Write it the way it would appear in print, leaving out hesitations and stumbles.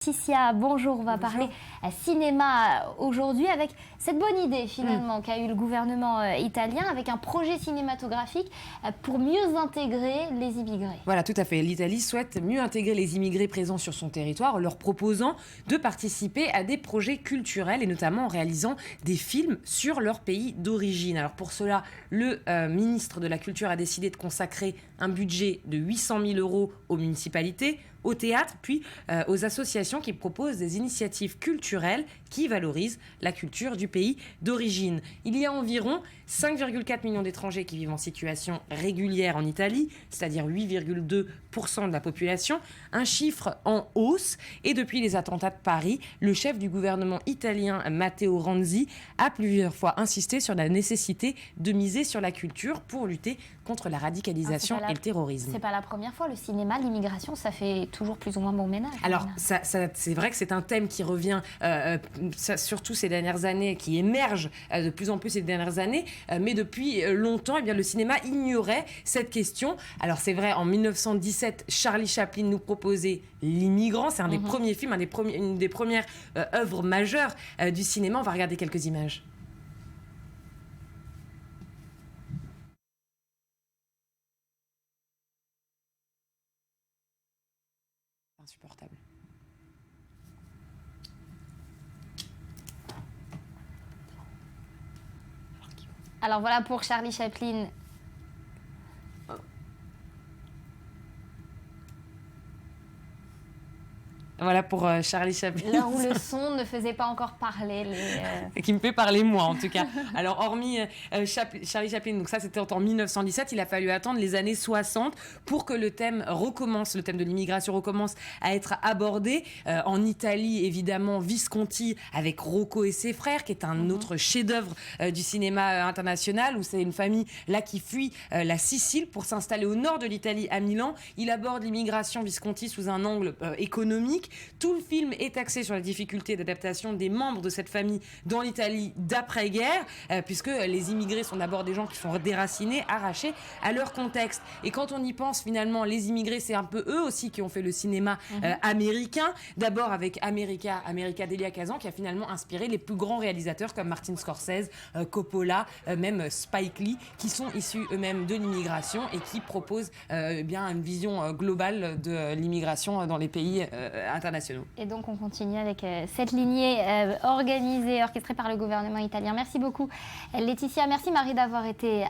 Laetitia, bonjour, on va parler cinéma aujourd'hui avec cette bonne idée finalement qu'a eu le gouvernement italien avec un projet cinématographique pour mieux intégrer les immigrés. Voilà, tout à fait. L'Italie souhaite mieux intégrer les immigrés présents sur son territoire en leur proposant de participer à des projets culturels et notamment en réalisant des films sur leur pays d'origine. Alors pour cela, le ministre de la Culture a décidé de consacrer un budget de 800 000 € aux municipalités, au théâtre, puis aux associations qui proposent des initiatives culturelles qui valorisent la culture du pays d'origine. Il y a environ 5,4 millions d'étrangers qui vivent en situation régulière en Italie, c'est-à-dire 8,2% de la population, un chiffre en hausse. Et depuis les attentats de Paris, le chef du gouvernement italien, Matteo Renzi, a plusieurs fois insisté sur la nécessité de miser sur la culture pour lutter contre la radicalisation et le terrorisme. C'est pas la première fois, le cinéma, l'immigration, ça fait toujours plus ou moins bon ménage. Alors, c'est vrai que c'est un thème qui revient surtout ces dernières années, qui émerge de plus en plus ces dernières années, mais depuis longtemps, eh bien, le cinéma ignorait cette question. Alors c'est vrai, en 1917, Charlie Chaplin nous proposait L'Immigrant, c'est un des premiers films, une des premières œuvres majeures du cinéma. On va regarder quelques images. Insupportable. Alors voilà pour Charlie Chaplin. Voilà pour Charlie Chaplin. L'heure où le son ne faisait pas encore parler Qui me fait parler moi en tout cas. Alors hormis Charlie Chaplin, donc ça c'était en 1917, il a fallu attendre les années 60 pour que le thème recommence, le thème de l'immigration recommence à être abordé. En Italie évidemment, Visconti avec Rocco et ses frères, qui est un autre chef-d'œuvre du cinéma international, où c'est une famille là qui fuit la Sicile pour s'installer au nord de l'Italie à Milan. Il aborde l'immigration Visconti sous un angle économique. Tout le film est axé sur la difficulté d'adaptation des membres de cette famille dans l'Italie d'après-guerre, puisque les immigrés sont d'abord des gens qui sont déracinés, arrachés à leur contexte. Et quand on y pense, finalement, les immigrés, c'est un peu eux aussi qui ont fait le cinéma américain. D'abord avec America d'Elia Kazan, qui a finalement inspiré les plus grands réalisateurs comme Martin Scorsese, Coppola, même Spike Lee, qui sont issus eux-mêmes de l'immigration et qui proposent bien une vision globale de l'immigration dans les pays internationaux. Et donc on continue avec cette lignée organisée, orchestrée par le gouvernement italien. Merci beaucoup Laetitia, merci Marie d'avoir été